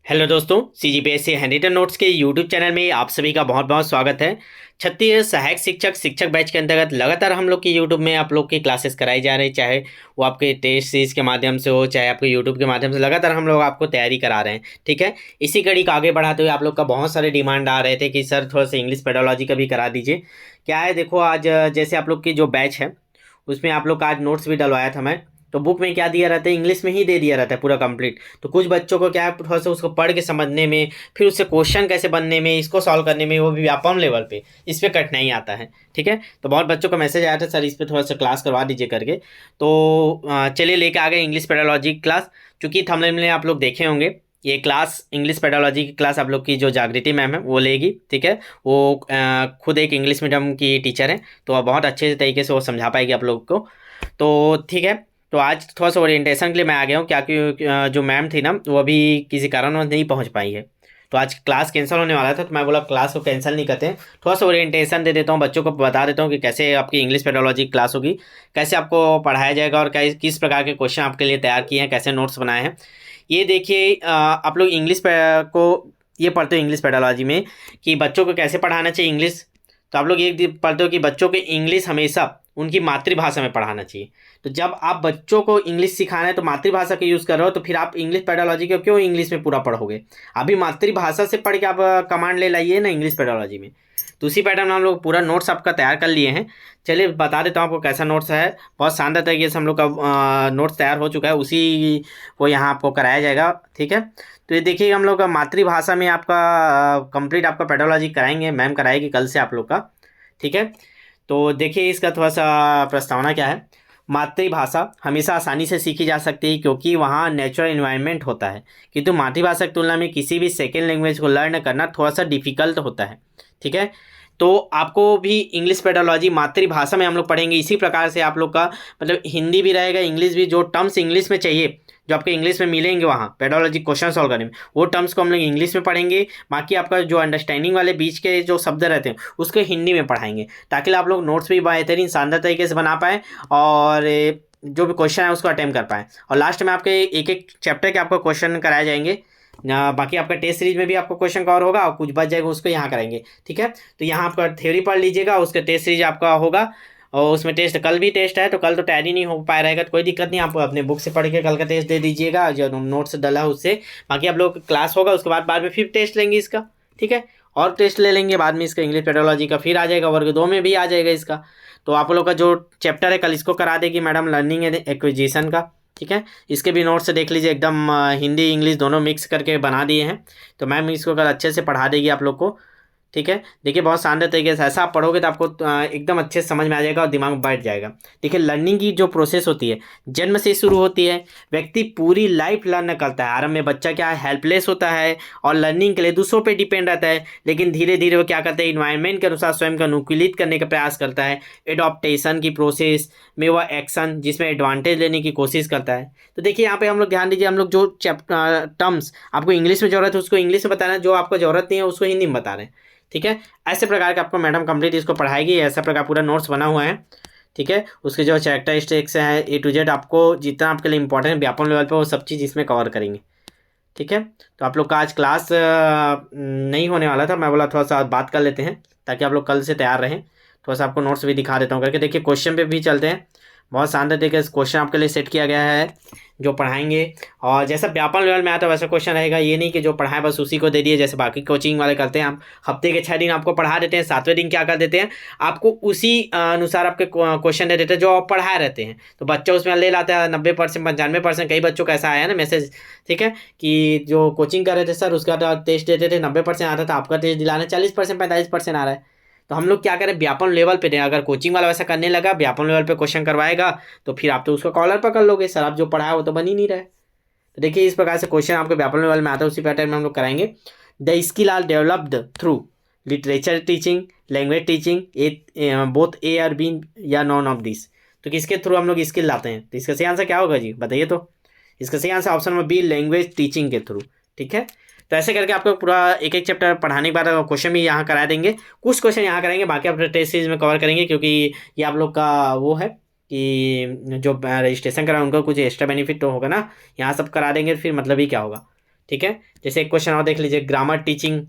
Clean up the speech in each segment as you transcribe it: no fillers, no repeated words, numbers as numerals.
Hello दोस्तों, CGPSC handwritten notes के YouTube channel में आप सभी का बहुत बहुत स्वागत है। छत्तीसगढ़ सहायक शिक्षक बैच के अंतर्गत लगातार हम लोग की यूट्यूब में आप लोग की क्लासेस कराई जा रही, चाहे वो आपके टेस्ट सीरीज के माध्यम से हो, चाहे आपके यूट्यूब के माध्यम से लगातार हम लोग आपको तैयारी करा रहे हैं। ठीक है, इसी कड़ी को आगे बढ़ाते हुए आप लोग का बहुत सारे डिमांड आ रहे थे कि सर थोड़ा सा इंग्लिश पेडोलॉजी का भी करा दीजिए। क्या है, देखो आज जैसे आप लोग की जो बैच है उसमें आप लोग का आज नोट्स भी डलवाया था मैं। तो बुक में क्या दिया रहता है, इंग्लिश में ही दे दिया रहता है पूरा कंप्लीट। तो कुछ बच्चों को क्या है, थोड़ा सा उसको पढ़ के समझने में, फिर उससे क्वेश्चन कैसे बनने में, इसको सॉल्व करने में, वो भी व्यापम लेवल पे इस पे कठिनाई आता है। ठीक है, तो बहुत बच्चों का मैसेज आया था सर इस पे थोड़ा सा क्लास करवा दीजिए करके। तो चलिए लेके आ गए इंग्लिश पेडोलॉजी की क्लास। चूँकि थंबनेल में आप लोग देखे होंगे, ये क्लास इंग्लिश पेडोलॉजी की क्लास आप लोग की जो जागृति मैम है वो लेगी। ठीक है, वो खुद एक इंग्लिश मीडियम की टीचर है, तो वो बहुत अच्छे तरीके से वो समझा पाएगी आप लोग को। तो ठीक है, तो आज थोड़ा सा ओरिएंटेशन के लिए मैं आ गया हूँ, क्या कि जो मैम थी ना वो अभी किसी कारणवश नहीं पहुँच पाई है। तो आज क्लास कैंसिल होने वाला था, तो मैं बोला क्लास को कैंसिल नहीं करते हैं, थोड़ा सा ओरिएंटेशन दे देता हूँ, बच्चों को बता देता हूँ कि कैसे आपकी इंग्लिश पेडोलॉजी क्लास होगी, कैसे आपको पढ़ाया जाएगा और किस प्रकार के क्वेश्चन आपके लिए तैयार किए हैं, कैसे नोट्स बनाए हैं। ये देखिए, आप लोग को ये पढ़ते हो इंग्लिश पेडोलॉजी में कि बच्चों को कैसे पढ़ाना चाहिए इंग्लिश। तो आप लोग ये पढ़ते हो कि बच्चों को इंग्लिश हमेशा उनकी मातृभाषा में पढ़ाना चाहिए। तो जब आप बच्चों को इंग्लिश सिखाना है तो मातृभाषा का यूज़ कर रहे हो, तो फिर आप इंग्लिश पेडोलॉजी को क्यों इंग्लिश में पूरा पढ़ोगे। अभी मातृभाषा से पढ़ के आप कमांड ले लाइए ना इंग्लिश पेडोलॉजी में। तो उसी पैटर्न में हम लोग पूरा नोट्स आपका तैयार कर लिए हैं। चलिए बता देता हूँ आपको कैसा नोट्स है। बहुत शानदार तरीके से हम लोग का नोट्स तैयार हो चुका है, उसी को यहाँ आपको कराया जाएगा। ठीक है, तो ये देखिए हम लोग का मातृभाषा में आपका कंप्लीट आपका पेडोलॉजी कराएंगे, मैम कराएगी कल से आप लोग का। ठीक है, तो देखिए इसका थोड़ा सा प्रस्तावना क्या है। मातृभाषा हमेशा आसानी से सीखी जा सकती है क्योंकि वहाँ नेचुरल इन्वायरमेंट होता है, किंतु मातृभाषा की तुलना में किसी भी सेकेंड लैंग्वेज को लर्न करना थोड़ा सा डिफिकल्ट होता है। ठीक है, तो आपको भी इंग्लिश पेडोलॉजी मातृभाषा में हम लोग पढ़ेंगे। इसी प्रकार से आप लोग का मतलब हिंदी भी रहेगा, इंग्लिश भी, जो टर्म्स इंग्लिश में चाहिए जो आपके इंग्लिश में मिलेंगे वहाँ पेडोलॉजी क्वेश्चन सॉल्व करने में, वो टर्म्स को हम लोग इंग्लिश में पढ़ेंगे। बाकी आपका जो अंडरस्टैंडिंग वाले बीच के जो शब्द रहते हैं उसको हिंदी में पढ़ाएंगे, ताकि आप लोग नोट्स भी बेहतरीन शानदार तरीके से बना पाएँ और जो भी क्वेश्चन है उसको अटेम्प्ट कर पाएँ। और लास्ट में आपके एक एक चैप्टर के आपको क्वेश्चन कराए जाएंगे। बाकी आपका टेस्ट सीरीज में भी आपको क्वेश्चन कवर होगा और कुछ बच जाएगा उसको यहाँ कराएंगे। ठीक है, तो यहाँ आपका थ्योरी पढ़ लीजिएगा, उसका टेस्ट सीरीज आपका होगा और उसमें टेस्ट कल भी टेस्ट है, तो कल तो टैली नहीं हो पाया रहेगा, तो कोई दिक्कत नहीं, आप अपने बुक से पढ़ के कल का टेस्ट दे दीजिएगा जो नोट्स डला है उससे। बाकी आप लोग क्लास होगा उसके बाद में फिर टेस्ट लेंगे इसका। ठीक है, और टेस्ट ले लेंगे बाद में इसका इंग्लिश पेडोलॉजी का, फिर आ जाएगा वर्ग 2 में भी आ जाएगा इसका। तो आप लोग का जो चैप्टर है कल इसको करा देगी मैडम, लर्निंग एंड एक्विजिशन का। ठीक है, इसके भी नोट्स देख लीजिए, एकदम हिंदी इंग्लिश दोनों मिक्स करके बना दिए हैं। तो मैम इसको कल अच्छे से पढ़ा देगी आप लोग को। ठीक है, देखिए बहुत शानदार तरीके से ऐसा आप पढ़ोगे तो आपको एकदम अच्छे से समझ में आ जाएगा और दिमाग में बैठ जाएगा। देखिए लर्निंग की जो प्रोसेस होती है जन्म से शुरू होती है, व्यक्ति पूरी लाइफ लर्न करता है। आरंभ में बच्चा क्या है, हेल्पलेस होता है और लर्निंग के लिए दूसरों पे डिपेंड रहता है, लेकिन धीरे धीरे वो क्या करता है, इन्वायरमेंट के अनुसार स्वयं को अनुकूलित करने का प्रयास करता है। एडॉप्टेशन की प्रोसेस में वह एक्शन जिसमें एडवांटेज लेने की कोशिश करता है। तो देखिए यहाँ पे हम लोग ध्यान दीजिए, हम लोग जो टर्म्स आपको इंग्लिश में जरूरत है उसको इंग्लिश में बताना है, जो आपको जरूरत नहीं है उसको हिंदी में बता रहे हैं। ठीक है, ऐसे प्रकार के आपको मैडम कंप्लीट इसको पढ़ाएगी, ऐसा प्रकार पूरा नोट्स बना हुआ है। ठीक है, उसके जो कैरेक्टरिस्टिक्स हैं A to Z आपको जितना आपके लिए इंपॉर्टेंट है व्यापम लेवल पे वो सब चीज़ इसमें कवर करेंगे। ठीक है, तो आप लोग का आज क्लास नहीं होने वाला था, मैं बोला थोड़ा सा बात कर लेते हैं ताकि आप लोग कल से तैयार रहें। थोड़ा सा आपको नोट्स भी दिखा देता हूँ करके। देखिए क्वेश्चन पे भी चलते हैं, बहुत शानदार तरीके से क्वेश्चन आपके लिए सेट किया गया है जो पढ़ाएंगे। और जैसा व्यापक लेवल में आता है वैसा क्वेश्चन रहेगा, ये नहीं कि जो पढ़ाए बस उसी को दे दिए जैसे बाकी कोचिंग वाले करते हैं। हम हफ्ते के 6 दिन आपको पढ़ा देते हैं, 7वें दिन क्या कर देते हैं, आपको उसी अनुसार आपके क्वेश्चन दे देते हैं जो आप पढ़ाए रहते हैं। तो बच्चा उसमें ले लाता है 90%, 95%। कई बच्चों का ऐसा आया ना मैसेज, ठीक है, कि जो कोचिंग कर रहे थे सर उसका टेस्ट देते थे 90% आता था, आपका टेस्ट दिलाना 40%, 45% आ रहा है। तो हम लोग क्या करें, व्यापम लेवल पे दें। अगर कोचिंग वाला वैसा करने लगा, व्यापम लेवल पे क्वेश्चन करवाएगा, तो फिर आप तो उसका कॉलर पकड़ लोगे, सर आप जो पढ़ाया वो तो बन ही नहीं रहा है। तो देखिए इस प्रकार से क्वेश्चन आपके व्यापम लेवल में आता है, उसी पैटर्न में हम लोग कराएंगे। The skill are developed through literature teaching, language teaching, both A और बी या नॉन ऑफ दिस। तो किसके थ्रू हम लोग स्किल लाते हैं, तो इसका सही आंसर क्या होगा जी, बताइए। तो इसका सही answer option number B, language teaching के थ्रू। ठीक है, तो ऐसे करके आपको पूरा एक एक चैप्टर पढ़ाने के बाद क्वेश्चन भी यहाँ करा देंगे, कुछ क्वेश्चन यहाँ कराएंगे, बाकी आप टेस्ट सीरीज में कवर करेंगे, क्योंकि ये आप लोग का वो है कि जो रजिस्ट्रेशन करा उनको कुछ एक्स्ट्रा बेनिफिट तो होगा ना, यहाँ सब करा देंगे फिर मतलब ही क्या होगा। ठीक है। जैसे एक क्वेश्चन और देख लीजिए, grammar teaching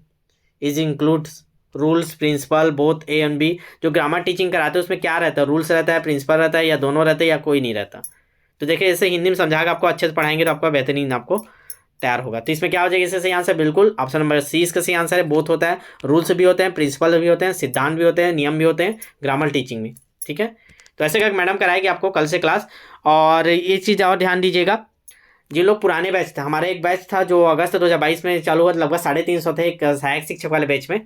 is includes rules principle both A and B. जो ग्रामर टीचिंग कराते हैं उसमें क्या रहता है, रूल्स रहता है, प्रिंसिपल रहता है, या दोनों रहते हैं, या कोई नहीं रहता। तो देखिए जैसे हिंदी में समझा के आपको अच्छे से पढ़ाएंगे तो आपका बेहतरीन आपको तैयार होगा। तो इसमें क्या हो जाएगा, इससे सही आंसर बिल्कुल ऑप्शन नंबर सी इसका सही आंसर है। बोथ होता है, रूल्स भी होते हैं, प्रिंसिपल भी होते हैं, सिद्धांत भी होते हैं, नियम भी होते हैं ग्रामर टीचिंग में। ठीक है, तो ऐसे करके मैडम कराएगी आपको कल से क्लास। और ये चीज़ और ध्यान दीजिएगा, जिन लोग पुराने बैच था, हमारा एक बैच था जो अगस्त 2022 में चालू हुआ, लगभग 350 थे एक सहायक शिक्षक वाले बैच में।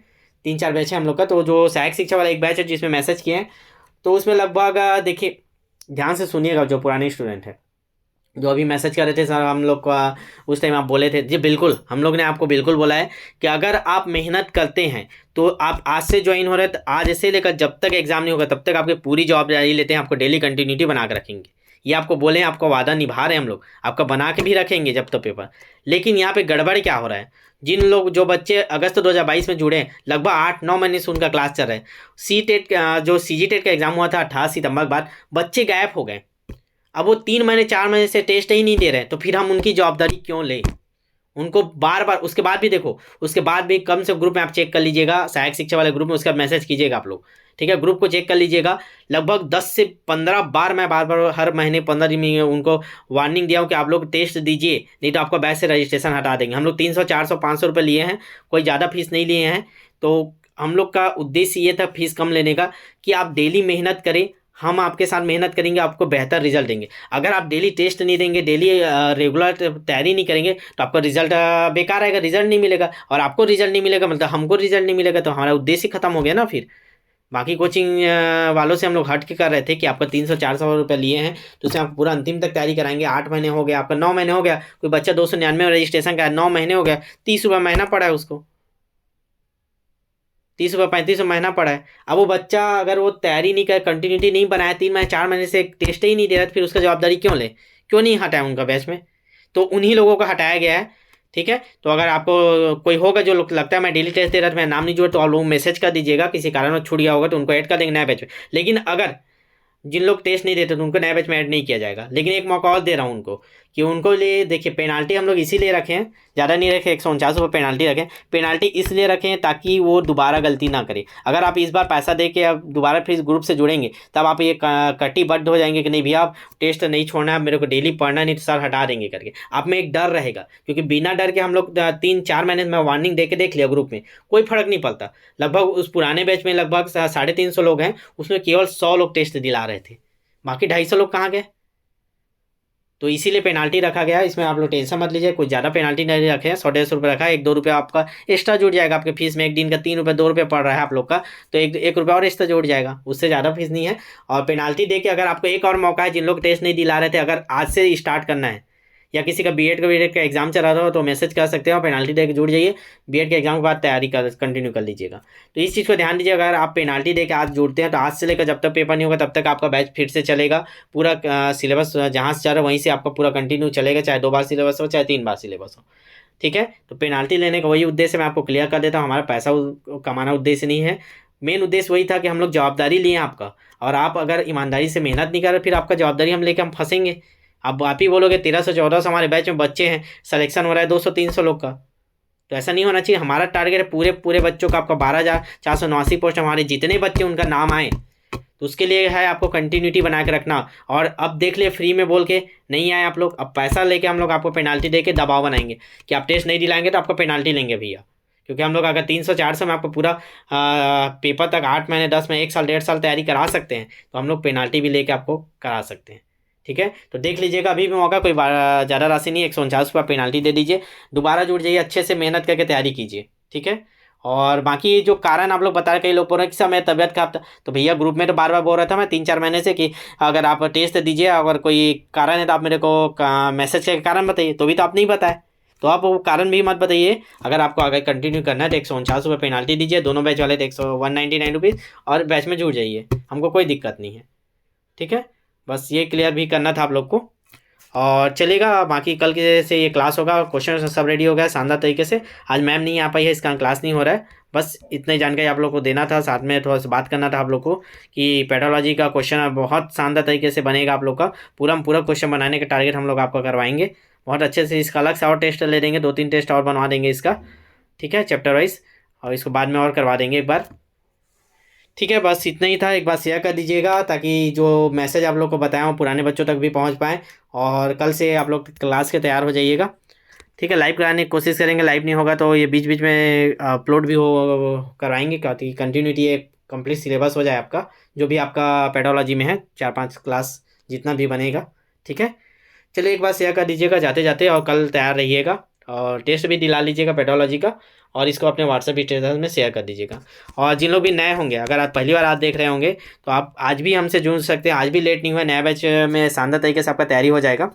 3-4 बैच है हम लोग का। तो जो सहायक शिक्षक वाला एक बैच है जिसमें मैसेज किए हैं, तो उसमें लगभग देखिए ध्यान से सुनिएगा, जो पुराने स्टूडेंट है जो अभी मैसेज कर रहे थे सर हम लोग का उस टाइम आप बोले थे जी, बिल्कुल हम लोग ने आपको बिल्कुल बोला है कि अगर आप मेहनत करते हैं तो आप आज से ज्वाइन हो रहे हैं, तो आज से लेकर जब तक एग्जाम नहीं होगा तब तक आपकी पूरी जवाबदारी लेते हैं, आपको डेली कंटिन्यूटी बना के रखेंगे। ये आपको बोले, आपको वादा निभा रहे हैं हम लोग, आपका बना के भी रखेंगे जब तक पेपर। लेकिन यहाँ पे गड़बड़ क्या हो रहा है, जिन लोग जो बच्चे अगस्त 2022 में जुड़े हैं, लगभग 8-9 महीने से उनका क्लास चल रहा है। सी टेट जो CG टेट का एग्जाम हुआ था 28 सितंबर के बाद, बच्चे गायब हो गए। अब वो 3 महीने 4 महीने से टेस्ट ही नहीं दे रहे, तो फिर हम उनकी जवाबदारी क्यों लें। उनको बार बार उसके बाद भी देखो, उसके बाद भी कम से ग्रुप में आप चेक कर लीजिएगा, सहायक शिक्षा वाले ग्रुप में उसका मैसेज कीजिएगा आप लोग। ठीक है, ग्रुप को चेक कर लीजिएगा, लगभग 10 से 15 बार मैं बार बार हर महीने 15 दिन में उनको वार्निंग दिया हूँ कि आप लोग टेस्ट दीजिए, नहीं तो आपका बैच से रजिस्ट्रेशन हटा देंगे। हम लोग 300 400 500 रुपये लिए हैं, कोई ज़्यादा फीस नहीं लिए हैं। तो हम लोग का उद्देश्य ये था फीस कम लेने का कि आप डेली मेहनत करें, हम आपके साथ मेहनत करेंगे, आपको बेहतर रिजल्ट देंगे। अगर आप डेली टेस्ट नहीं देंगे, डेली रेगुलर तैयारी नहीं करेंगे, तो आपका रिजल्ट बेकार आएगा, रिजल्ट नहीं मिलेगा। और आपको रिजल्ट नहीं मिलेगा मतलब हमको रिजल्ट नहीं मिलेगा, तो हमारा उद्देश्य ही खत्म हो गया ना। फिर बाकी कोचिंग वालों से हम लोग हट के कर रहे थे कि आपका 300-400 रुपये लिए हैं, तो उससे आप पूरा अंतिम तक तैयारी कराएंगे। 8 महीने हो गया, आपका 9 महीने हो गया, कोई बच्चा 299 में रजिस्ट्रेशन का 9 महीने हो गया, 30 रुपये महीना पड़ा है उसको, 30 रुपये 35 रुपये महीना पड़ा है। अब वो बच्चा अगर वो तैयारी नहीं कर, कंटिन्यूटी नहीं बनाया, 3 महीने 4 महीने से टेस्ट ही नहीं दे रहा, तो फिर उसका जवाबदारी क्यों ले, क्यों नहीं हटाया उनका बैच में। तो उन्हीं लोगों को हटाया गया है। ठीक है, तो अगर आपको कोई होगा जो लगता है मैं डेली टेस्ट दे रहा था, मैं नाम नहीं जोड़, तो आप लोग मैसेज कर दीजिएगा, किसी कारण छूट गया होगा तो उनको ऐड कर देंगे नया बैच में। लेकिन अगर जिन लोग टेस्ट नहीं देते तो उनको नए बैच में ऐड नहीं किया जाएगा। लेकिन एक मौका और दे रहा हूँ उनको कि उनको लिए देखिए, पेनाल्टी हम लोग इसीलिए रखें हैं, ज़्यादा नहीं रखें, 149 रुपये पेनाल्टी रखें। पेनाल्टी इसलिए रखें ताकि वो दोबारा गलती ना करे। अगर आप इस बार पैसा दे के अब दोबारा फिर इस ग्रुप से जुड़ेंगे, तब आप ये कटिबद्ध हो जाएंगे कि नहीं भैया आप टेस्ट नहीं छोड़ना है, मेरे को डेली पढ़ना, नहीं तो सर हटा देंगे करके। आप में एक डर रहेगा, क्योंकि बिना डर के हम लोग 3-4 महीने में वार्निंग दे के देख लिया ग्रुप में, कोई फर्क नहीं पड़ता। लगभग उस पुराने बैच में लगभग 350 लोग हैं, उसमें केवल 100 लोग टेस्ट दिला रहे थे, बाकी 250 लोग कहाँ गए। तो इसीलिए पेनाल्टी रखा गया है, इसमें आप लोग टेंशन मत लीजिए, कुछ ज़्यादा पेनाल्टी नहीं रखे हैं। 100-150 रखा है, 1-2 रुपये आपका एक्स्ट्रा जुड़ जाएगा आपके फीस में। एक दिन का 3 रुपये 2 रुपये पड़ रहा है आप लोग का, तो 1 रुपया और एक्स्ट्रा जुड़ जाएगा, उससे ज़्यादा फीस नहीं है। और पेनाल्टी दे के अगर आपको एक और मौका है, जिन लोग टेस्ट नहीं दिला रहे थे, अगर आज से स्टार्ट करना है, या किसी का बीएड का एग्जाम चला रहा हो, तो मैसेज कर सकते हैं और पेनाल्टी दे के जुड़ जाइए। बीएड के एग्जाम के बाद तैयारी कंटिन्यू कर लीजिएगा। तो इस चीज़ को ध्यान दीजिए, अगर आप पेनाल्टी दे के आज जुड़ते हैं, तो आज से लेकर जब तक पेपर नहीं होगा तब तक आपका बैच फिर से चलेगा। पूरा सिलेबस जहाँ से चल रहा है वहीं से आपका पूरा कंटिन्यू चलेगा, चाहे 2 बार सिलेबस हो चाहे 3 बार सिलेबस हो। ठीक है, तो पेनाल्टी लेने का वही उद्देश्य मैं आपको क्लियर कर देता हूँ। हमारा पैसा कमाना उद्देश्य नहीं है, मेन उद्देश्य वही था कि हम लोग जवाबदारी लिए आपका, और आप अगर ईमानदारी से मेहनत नहीं कर रहे, फिर आपका जवाबदारी हम लेके हम फंसेंगे। अब आप ही बोलोगे 1300-1400 हमारे बैच में बच्चे हैं, सिलेक्शन हो रहा है 200-300 लोग का, तो ऐसा नहीं होना चाहिए। हमारा टारगेट है पूरे पूरे बच्चों का, आपका 12,479 पोस्ट, हमारे जितने बच्चे उनका नाम आए, तो उसके लिए है आपको कंटिन्यूटी बना के रखना। और अब देख लिए फ्री में बोल के नहीं आए आप लोग, अब पैसा लेके हम लोग आपको पेनाल्टी दे के दबाव बनाएंगे कि आप टेस्ट नहीं दिलाएंगे तो आपको पेनाल्टी लेंगे भैया। क्योंकि हम लोग अगर 300-400 में आपको पूरा पेपर तक 8 महीने 10 महीने 1 साल 1.5 साल तैयारी करा सकते हैं, तो हम लोग पेनाल्टी भी लेके आपको करा सकते हैं। ठीक है, तो देख लीजिएगा, अभी भी मौका, कोई ज़्यादा राशि नहीं, 149 रुपये पेनाल्टी दे दीजिए, दोबारा जुड़ जाइए, अच्छे से मेहनत करके तैयारी कीजिए। ठीक है, और बाकी जो कारण आप लोग बता रहे, कई लोग बोल रहे हैं कि सर मेरी तबियत खराब था, तो भैया ग्रुप में तो बार बार बोल रहा था मैं 3-4 महीने से कि अगर आप टेस्ट दीजिए, अगर कोई कारण है तो आप मेरे को मैसेज के कारण बताइए, तो भी तो आप नहीं बताए, तो आप वो कारण भी मत बताइए। अगर आपको अगर कंटिन्यू करना है तो 149 रुपये पेनाल्टी दीजिए, दोनों बैच वाले तो 199 रुपीज़, और बैच में जुड़ जाइए, हमको कोई दिक्कत नहीं है। ठीक है, बस ये क्लियर भी करना था आप लोग को, और चलेगा। बाकी कल के से ये क्लास होगा, क्वेश्चन सब रेडी हो गया शानदार तरीके से। आज मैम नहीं आ पाई है, इसका क्लास नहीं हो रहा है, बस इतनी जानकारी आप लोग को देना था, साथ में थोड़ा सा बात करना था आप लोग को कि पेडोलॉजी का क्वेश्चन बहुत शानदार तरीके से बनेगा आप लोग का। पूरा क्वेश्चन बनाने का टारगेट हम लोग आपका करवाएंगे, बहुत अच्छे से इसका अलग से और टेस्ट ले देंगे, 2-3 टेस्ट और बनवा देंगे इसका, ठीक है, चैप्टर वाइज, और इसको बाद में और करवा देंगे एक बार। ठीक है, बस इतना ही था, एक बार शेयर कर दीजिएगा ताकि जो मैसेज आप लोग को बताया वो पुराने बच्चों तक भी पहुंच पाए, और कल से आप लोग क्लास के तैयार हो जाइएगा। ठीक है, लाइव कराने की कोशिश करेंगे, लाइव नहीं होगा तो ये बीच बीच में अपलोड भी हो करवाएंगे, ताकि कंटिन्यूटी एक कंप्लीट सिलेबस हो जाए आपका, जो भी आपका पेडोलॉजी में है 4-5 क्लास जितना भी बनेगा। ठीक है, चलिए एक बार शेयर कर दीजिएगा जाते जाते, और कल तैयार रहिएगा, और टेस्ट भी दिला लीजिएगा पेडोलॉजी का, और इसको अपने व्हाट्सएप स्टेटस में शेयर कर दीजिएगा। और जिन लोग भी नए होंगे, अगर आप पहली बार आज देख रहे होंगे, तो आप आज भी हमसे जुड़ सकते हैं, आज भी लेट नहीं हुआ, नया बैच में शानदार तरीके से आपका तैयारी हो जाएगा।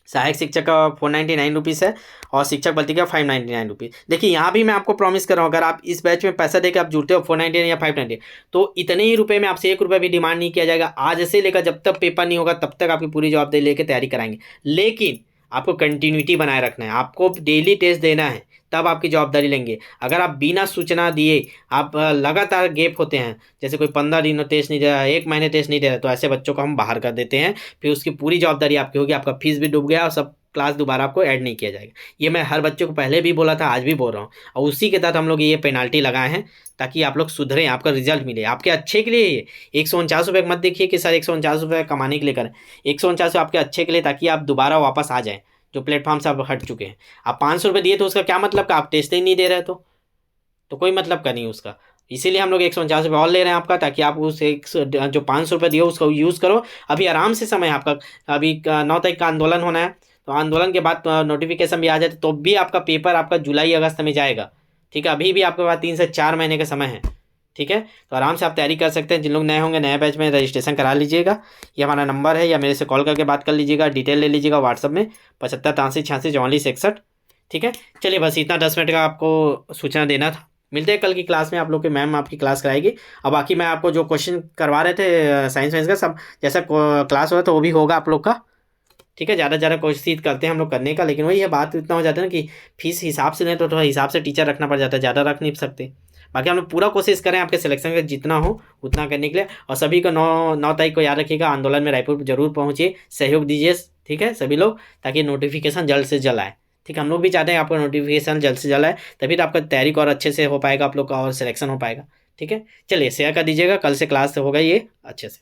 सहायक शिक्षक का 499 रुपीज़ है, और शिक्षक भर्ती का 599 रुपीज़। देखिए यहाँ भी मैं आपको प्रॉमिस कर रहा हूँ, अगर आप इस बैच में पैसा देकर आप जुड़ते हो 499 या 590, तो इतने ही रुपए में आपसे 1 रुपये भी डिमांड नहीं किया जाएगा। आज से लेकर जब तक पेपर नहीं होगा तब तक आपकी पूरी जवाबदेही लेकर तैयारी कराएंगे, लेकिन आपको कंटिन्यूटी बनाए रखना है, आपको डेली टेस्ट देना है, तब आपकी जवाबदारी लेंगे। अगर आप बिना सूचना दिए आप लगातार गैप होते हैं, जैसे कोई 15 दिन टेस्ट नहीं दे रहा है, 1 महीने टेस्ट नहीं दे रहा है, तो ऐसे बच्चों को हम बाहर कर देते हैं, फिर उसकी पूरी जवाबदारी आपकी होगी, आपका फीस भी डूब गया और सब क्लास दोबारा आपको ऐड नहीं किया जाएगा। ये मैं हर बच्चे को पहले भी बोला था, आज भी बोल रहा हूँ, और उसी के तहत हम लोग ये पेनाल्टी लगाए हैं, ताकि आप लोग सुधरें, आपका रिजल्ट मिले, आपके अच्छे के लिए। ये 149 रुपये मत देखिए कि सर 149 रुपये कमाने के लिए करें, 149 आपके अच्छे के लिए, ताकि आप दोबारा वापस आ जाएँ जो प्लेटफॉर्म से आप हट चुके हैं। आप 500 रुपये दिए तो उसका क्या मतलब का, आप टेस्ट ही नहीं दे रहे, तो कोई मतलब का नहीं उसका। इसीलिए हम लोग 149 रुपये और ले रहे हैं आपका, ताकि आप उस एक जो 500 रुपये दिए उसको यूज़ करो। अभी आराम से समय है आपका, अभी 9 तारीख का आंदोलन होना है, तो आंदोलन के बाद नोटिफिकेशन भी आ जाए तो भी आपका पेपर आपका जुलाई अगस्त में जाएगा। ठीक है, अभी भी आपके पास 3 से 4 महीने का समय है। ठीक है, तो आराम से आप तैयारी कर सकते हैं। जिन लोग नए होंगे, नए बैच में रजिस्ट्रेशन करा लीजिएगा, ये हमारा नंबर है, या मेरे से कॉल करके बात कर लीजिएगा, डिटेल ले लीजिएगा व्हाट्सअप में 75 83 86 44 61। ठीक है, चलिए बस इतना 10 मिनट का आपको सूचना देना था। मिलते हैं कल की क्लास में, आप लोग के मैम आपकी क्लास कराएगी। अब बाकी मैं आपको जो क्वेश्चन करवा रहे थे साइंस वाइंस का, सब जैसा क्लास हो रहा था वो भी होगा आप लोग का। ठीक है, ज़्यादा ज़्यादा कोशिश करते हैं हम लोग करने का, लेकिन वही है बात, इतना हो जाता है ना कि फीस हिसाब से नहीं तो थोड़ा हिसाब से टीचर रखना पड़ जाता है, ज़्यादा रख नहीं सकते। बाकी हम लोग पूरा कोशिश करें आपके सिलेक्शन का जितना हो उतना करने के लिए। और सभी को 9 तारीख को याद रखिएगा, आंदोलन में रायपुर जरूर पहुँचिए, सहयोग दीजिए। ठीक है सभी लोग, ताकि नोटिफिकेशन जल्द से जल्द आए। ठीक है, हम लोग भी चाहते हैं आपका नोटिफिकेशन जल्द से जल्द आए, तभी तो आपका तैयारी को और अच्छे से हो पाएगा आप लोग का, और सिलेक्शन हो पाएगा। ठीक है, चलिए शेयर कर दीजिएगा, कल से क्लास होगा ये अच्छे से।